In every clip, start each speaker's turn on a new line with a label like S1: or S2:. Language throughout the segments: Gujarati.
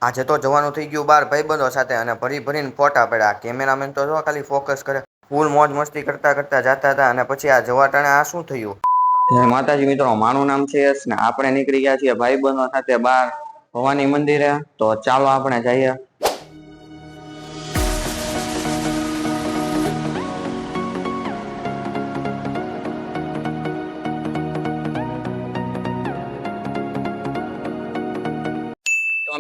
S1: આજે તો જવાનું થઈ ગયું બાર ભાઈબંધો સાથે અને ભરી ભરીને ફોટા પડ્યા. કેમેરામેન તો જો ખાલી ફોકસ કરે, ફૂલ મોજ મસ્તી કરતા કરતા જતા હતા. અને પછી આ જવા ટાણે આ શું થયું?
S2: જય માતાજી મિત્રો, મારું નામ છે યશ ને આપણે નીકળી ગયા છીએ ભાઈબંધો સાથે બાર ભવાની મંદિરે. તો ચાલો આપણે જઈએ.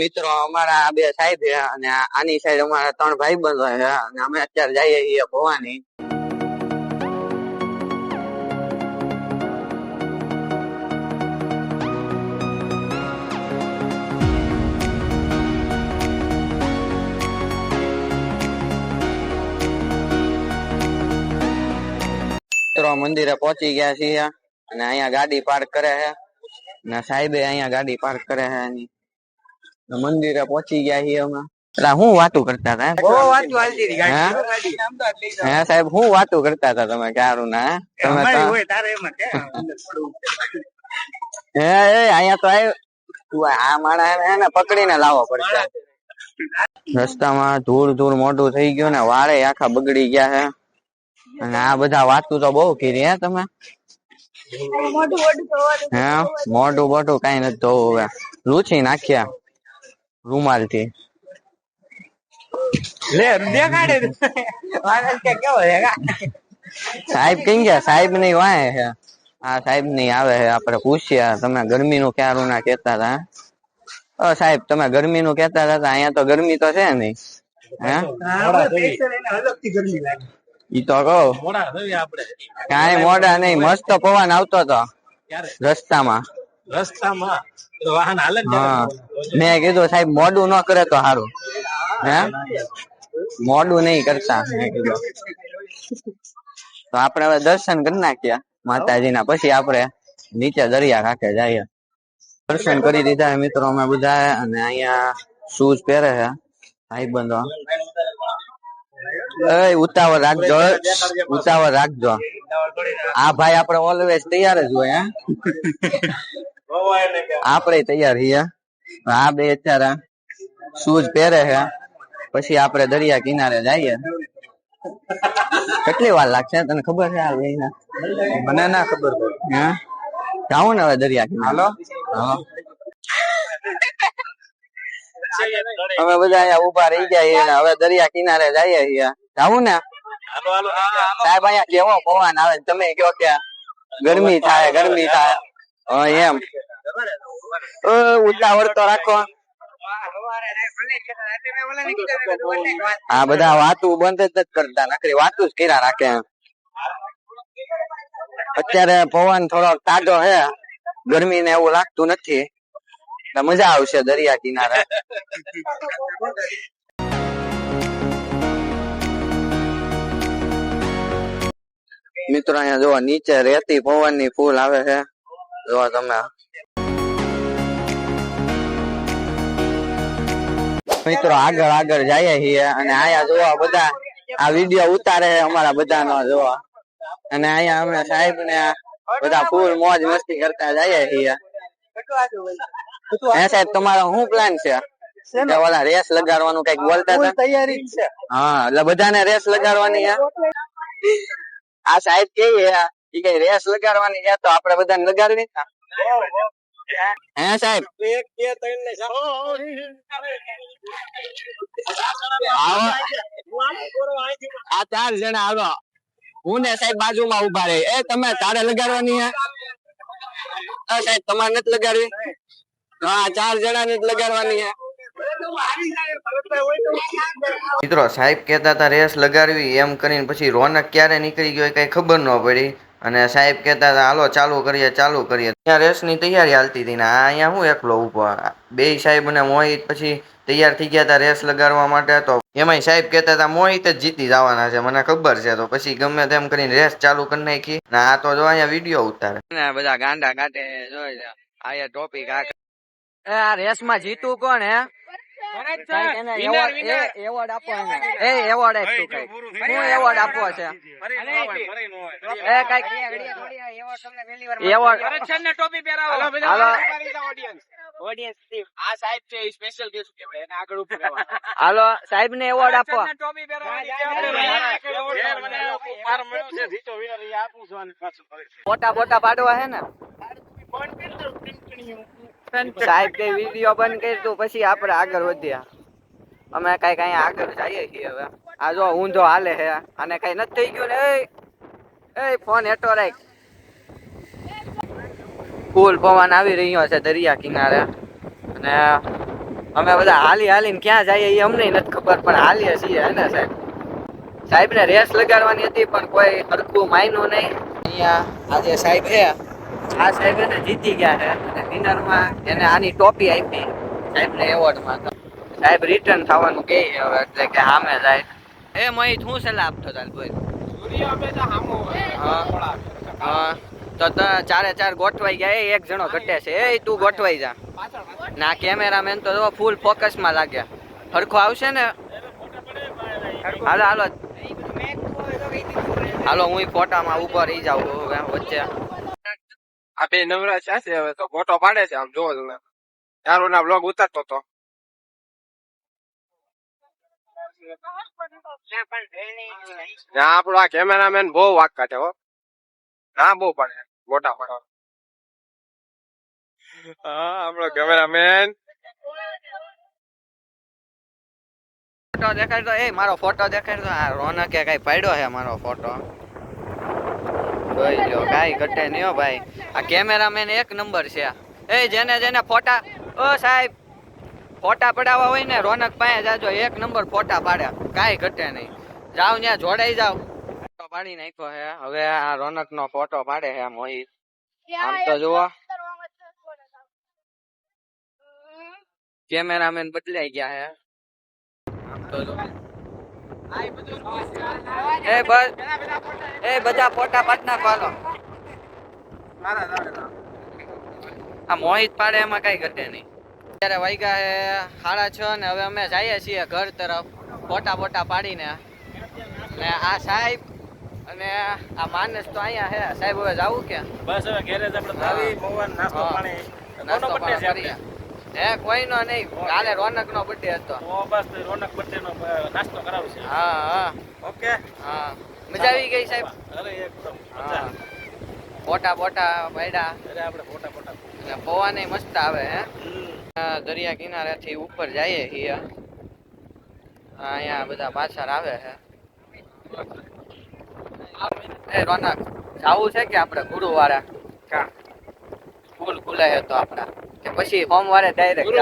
S2: મિત્રો અમારા બે સાહેબ છે અને આની સાઈડ અમારા ત્રણ ભાઈબંધો છે અને અમે અત્યારે જઈએ છીએ ભવાની. મંદિરે પહોંચી ગયા છીએ અને અહીંયા ગાડી પાર્ક કરે છે અને સાહેબે અહીંયા ગાડી પાર્ક કરે છે. મંદિરે પહોંચી ગયા છીએ અમે. હું વાતું કરતા હતા હે સાહેબ? હું વાતું કરતા હતા તમે ક્યારું ના? તમે હે અહીંયા તો આ માણસ એને પકડીને લાવવો પડશે. રસ્તામાં ધૂળ ધૂળ મોઢું થઈ ગયું ને વાળે આખા બગડી ગયા છે. અને આ બધા વાતું તો બહુ કરી હે તમે? હે મોઢું બોઢું કઈ નથી ધોવું, હવે લૂછી નાખ્યા રૂમાલ થી. સાહેબ કઈ ગયા? સાહેબ ની વાય છે. હા સાહેબ ની આવે છે. આપડે પૂછ્યા તમે ગરમી નું ક્યારું ના કેતા હતા? સાહેબ તમે ગરમી નું કેતા હતા, અહીંયા તો ગરમી તો છે નઈ. હે ઈ તો કહો કઈ મોડા નઈ, મસ્ત પવન આવતો હતો રસ્તામાં. મેં કીધું સાહેબ મોડું ન કરે તો સારું. હે મોડું નહી કરતા મેં કીધું. તો આપણે હવે દર્શન કરી નાખ્યા માતાજીના, પછી આપણે નીચે દરિયા કાંઠે જઈએ. દર્શન કરી દીધા મિત્રો અમે બધા અને અહીંયા શૂઝ પહેરે છે ભાઈબંધો. ઉતાવળ રાખજો, ઉતાવળ રાખજો. આ ભાઈ આપડે ઓલવેઝ તૈયાર જ હોય. આપડે તૈયાર છીએ. આ બે અત્યારે શૂઝ પહેરે છે, પછી આપડે દરિયા કિનારે જઈએ. કેટલી વાર લાગશે તને ખબર છે? મને ના ખબર. હે જાઉં ને હવે દરિયા કિનારે. અમે બધા અહીંયા ઉભા રહી ગયા હવે દરિયા કિનારે જઈએ છીએ. જાવું ને સાહેબ? અહીંયા કેવો પવન આવે, તમે કહો કે ગરમી થાય ગરમી થાય. એમ ઉતાવળ તો રાખો. આ બધા વાતું બંધ જ નથી કરતા, નકરી વાતું જ કર્યા રાખે. અત્યારે પવન થોડો તાજો છે, ગરમી ને એવું લાગતું નથી. મજા આવશે દરિયા કિનારે. મિત્રો અહીંયા જોવા નીચે રેતી પવન ની ફૂલ આવે છે. જોવા તમે મિત્રો આગળ આગળ જઈએ છીએ અને અહીંયા જોવા બધા આ વિડીયો ઉતારે અમારા બધાનો જોવા. અને અહીંયા અમે સાહેબ ને બધા ફૂલ મોજ મસ્તી કરતા જઈએ છીએ. હે સાહેબ તમારો શું પ્લાન છે? ઓલા રેસ લગાડવાનું કઈક બોલતા હતા? તૈયારી છે. હા એટલે બધાને રેસ લગાડવાની છે. આ સાહેબ કે કઈ રેસ લગાડવાની છે તો આપડે બધાને લગાડવી. હે સાહેબ? આ 4 જણા આવો, હું ને સાહેબ બાજુમાં ઉભા રહે. તમે તારે લગાડવાની છે? સાહેબ તમારે નથી લગાડવી? હા 4 જણા ને જ લગાડવાની છે.
S1: મિત્રો સાહેબ કહેતા હતા રેસ લગાડવી, એમ કરીને પછી રોનક ક્યારે નીકળી ગયો કઈ ખબર ન પડી. અને સાહેબ કહેતા હતા હાલો ચાલુ કરીએ ચાલુ કરીએ. ત્યાં રેસની તૈયારી હાલતી હતી ને અહીંયા હું એકલો ઉભો. બે સાહેબ અને મોહિત પછી તૈયાર થઈ ગયા હતા રેસ લગાડવા માટે. તો એમાંય સાહેબ કહેતા હતા મોહિત જ જીતી જવાના છે, મને ખબર છે. તો પછી ગમે તેમ કરીને રેસ ચાલુ કરી નાખી. ને આ તો જો અહીંયા વિડીયો ઉતારે
S2: બધા ગાંડા કાઢે. આ ટોપિક આ રેસ માં જીતું કોણ? હે એવોર્ડ આપો. એવોર્ડ એવોર્ડ આપવો છે.
S3: આ સાહેબ છે સ્પેશિયલ ગેસ્ટ કે એને આગળ ઉપર
S2: હાલો સાહેબ ને એવોર્ડ આપો.
S3: ટોપી
S2: ફોટા ફોટા પાડવા હે ને સાહેબ કે વિડીયો બંધ કર્યું પછી આપણે આગળ વધ્યા. અમે કઈ આગળ જઈએ છીએ હવે. આ જો ઊંધો હાલે હે અને કઈ નથી થઈ ગયું ને. એ ફોન હેઠો રાખ. ફૂલ પવન આવી રહ્યો છે દરિયા કિનારે અને અમે બધા હાલી હાલીને ક્યાં જઈએ એ અમને નથી ખબર પણ હાલીએ છીએ હે ને સાહેબ. સાહેબ ને રેસ લગાડવાની હતી પણ કોઈ હરખું માન્યું નહીં. અહીંયા આજે સાહેબ છે આ સાહેબ એને જીતી ગયા છે અને વિનરમાં એને આની ટોપી આપી સાહેબને એવોર્ડમાં. સાહેબ રિટર્ન થવાનું કહે હવે એટલે કે સામે જાય. એ મય શું સલાહ આપતો તાલ બોલ. હા તો ચારે ચાર ગોઠવાઈ ગયા. એક જણો ઘટે છે. એ તું ગોઠવાઈ જા. ના કેમેરામેન તો ફૂલ ફોકસમાં લાગ્યા. હરખો આવશે ને. હાલો હાલો હાલો હું ફોટામાં ઉભો રહી જાઉં હવે વચ્ચે.
S3: આ બે નવરા છે હવે તો ફોટો પાડે છે. આમ જોવો તમે યારો ના બ્લોગ ઉતારતો તો આપણો આ કેમેરામેન બહુ વાક કાઢે હો. ના બહુ પડે મોટા પડે. હા આપણો કેમેરામેન
S2: ફોટો દેખાડતો. એ મારો ફોટો દેખાડતો. આ રોનકે કઈ પાડ્યો છે મારો ફોટો. જોઈ લો કાઈ ઘટે નહીં હો ભાઈ. આ કેમેરામેન એક નંબર છે. એ જેને જેને ફોટા ઓ સાહેબ ફોટા પડાવવા હોય ને રોનક પાસે જાજો. એક નંબર ફોટા પાડ્યા કાઈ ઘટે નહીં. જાવ ત્યાં જોડાઈ જાવ. ફોટો પાડી નાખ્યો હે. હવે આ રોનક નો ફોટો પાડે છે મોહિત. આમ તો જુઓ કેમેરામેન બદલાઈ ગયા હે. એ બસ એ બધા ફોટા પાડ નાખો. આ મોહિત પાડે એમાં કઈ ઘટે નહીં. અત્યારે વાગ્યા હે 6:30 ને હવે અમે જઈએ છીએ ઘર તરફ ફોટા ફોટા પાડીને. ને આ સાહેબ અને આ માનસ તો અહીંયા હે. સાહેબ હવે જાવું કે
S3: બસ હવે ગેરેજ આપણે આવી પવન નાસ્તો પાણી
S2: નાસ્તો પાણી કરીએ. હે કોઈ નો નહીં. કાલે રોનક નો બર્થડે હતો.
S3: તો બસ રોનક બર્થડે નો નાસ્તો કરાવશે.
S2: હા હા
S3: ઓકે
S2: હા મજા આવી ગઈ સાહેબ.
S3: અરે એકદમ
S2: હા ફોટા ફોટા પાડ્યા.
S3: અરે આપણે ફોટા ફોટા
S2: અને પવન મસ્ત આવે હે. દરિયા કિનારે થી ઉપર જઈએ છીએ. અહીંયા બધા પાછળ આવે છે. એ રોનક જાવું છે કે આપણે ગુરુવારે સ્કૂલ ખુલે છે તો આપડા કે પછી સોમવારે ડાયરેક્ટ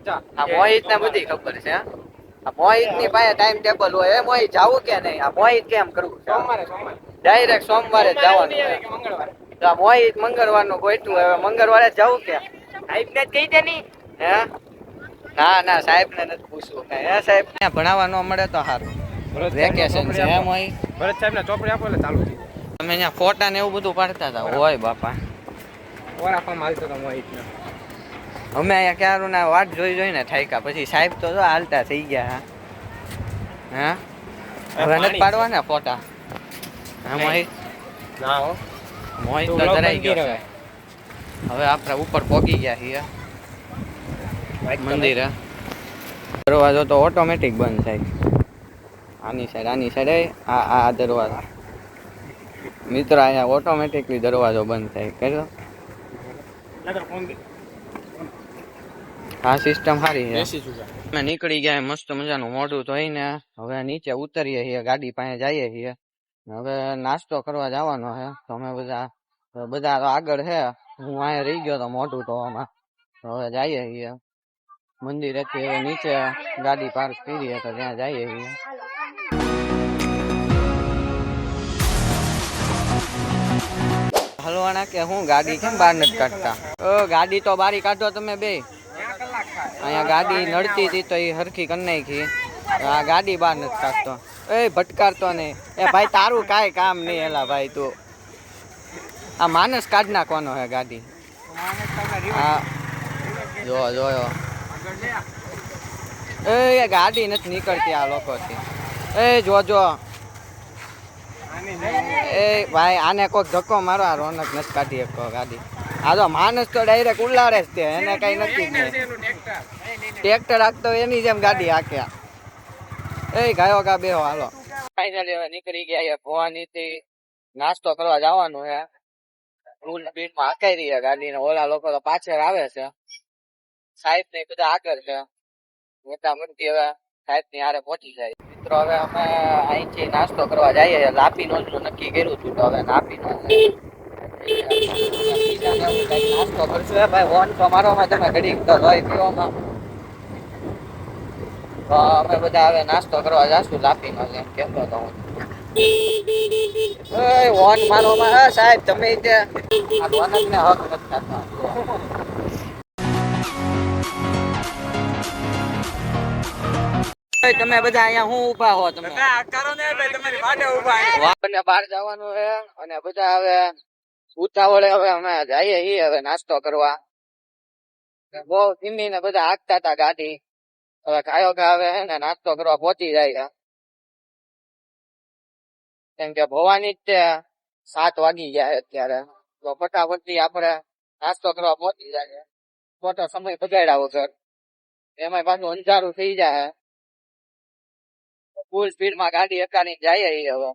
S2: જાવ. આ મોહિત ને બધી ખબર છે. આ મોહિત ની પાસે ટાઈમ ટેબલ હોય. એ મોહિત જાવું કે નહીં. આ મોહિત કેમ કરવું ડાયરેક્ટ સોમવારે જ જવાનું. તો આ મોહિત મંગળવાર નું ગોઠવું. હવે મંગળવારે જવું કે સાહેબ ને કહી દે નહીં. હે ના ના સાહેબ ને નથી પૂછવું. હે સાહેબ ને ભણાવવા ન મળે તો સારું. વેકેશન છે એમ હોય.
S3: ભરત સાહેબ ને ચોપડી આપો એટલે ચાલુ થઈ
S2: અમે અહીંયા ફોટા ને એવું બધું પાડતા હતા. હોય બાપા
S3: આપવામાં આવતો હતો મોહિત ને.
S2: અમે અહીંયા ક્યારું ના વાટ જોઈને થાક્યા. પછી સાહેબ તો જો હાલતા થઈ ગયા. હા હવે નથી પાડવા ને ફોટા. હા મોહિત
S3: ના હો
S2: મોહિત તો ધરાઈ ગયો છે. હવે આપણે ઉપર પહોંચી ગયા છીએ મંદિરે. દરવાજો તો ઓટોમેટિક બંધ થાય. આની સાઈડ આ દરવાજો મિત્ર અહીંયા ઓટોમેટિકલી દરવાજો બંધ થાય. કર્યો આ સિસ્ટમ સારી છે. અમે નીકળી ગયા મસ્ત મજાનું મોઢું ધોઈને હવે નીચે ઉતરીએ છીએ. ગાડી પાસે જઈએ છીએ. હવે નાસ્તો કરવા જવાનો છે. તો અમે બધા આગળ છે. હું અહીંયા રહી ગયો તો મોઢું ધોવામાં. હવે જઈએ છીએ મંદિરેથી. હવે નીચે ગાડી પાર્ક કરીએ તો ત્યાં જઈએ છીએ. હલવાના કે હું ગાડી કેમ બહાર નથી કાઢતા? ગાડી તો બારી કાઢો તમે બે. અહીંયા ગાડી નડતી હતી તો એ હરખી કરી નાખી. આ ગાડી બહાર નથી કાઢતો. એ ભટકારતો નહીં. એ ભાઈ તારું કાંઈ કામ નહીં. એલા ભાઈ તું આ માનસ કાઢ નાખવાનો હે ગાડી. હા જોયો એ ગાડી નથી નીકળતી આ લોકોથી. એ જોજો એ ભાઈ આને કોઈક ધક્કો મારો. આ રોનક નથી કાઢી શકો ગાડી.
S1: આ તો માણસ તો ડાયરેક્ટ ઉલાડે જ તે એને કઈ નક્કી જ નહીં. ટ્રેક્ટર હાંકતો એની જેમ ગાડી હાંક્યા. એ ગાયો ગા બેહો હાલો. ફાઇનલી હવે નીકળી ગયા છે ભવાની થી. નાસ્તો કરવા જવાનું છે. ફૂલ સ્પીડમાં હાંકાઈ રહી છે ગાડી ને ઓલા લોકો તો પાછળ આવે છે. સાહેબ ને બધા આગળ છે. મોટા મોટી હવે સાહેબ ની હારે પહોંચી જાય. મિત્રો હવે અમે અહીંથી નાસ્તો કરવા જઈએ છીએ. લાપી નો નક્કી કર્યું હતું તો હવે લાપી નો નાસ્તો કરશું. ભાઈ વોન તો મારો તમે ઘડી તો લોહી પીવામાં. તો અમે બધા હવે નાસ્તો કરવા જશું લાપી નો એમ કેતો હતો હું. વોન મારો સાહેબ તમે ત્યાં વોન જ ને હક નથી થતા. તમે બધા અહીંયા હું ઉભા હો તમે બહાર જવાનું છે અને બધા હવે ઉતાવળે હવે અમે જઈએ છીએ હવે નાસ્તો કરવા. બહુ ધીમી ને બધા હાંકતા હતા ગાડી. હવે ખાયો કે હવે હે ને નાસ્તો કરવા પહોંચી જાય છે. કેમ કે ભવાની જ તે 7 વાગી ગયા અત્યારે તો ફટાફટ થી આપણે નાસ્તો કરવા પહોંચી જાય. ખોટો સમય બગાડ્યા વગર એમાં પાછું અંધારું થઈ જાય. ફૂલ સ્પીડ માં ગાડી હકાની જાય હવે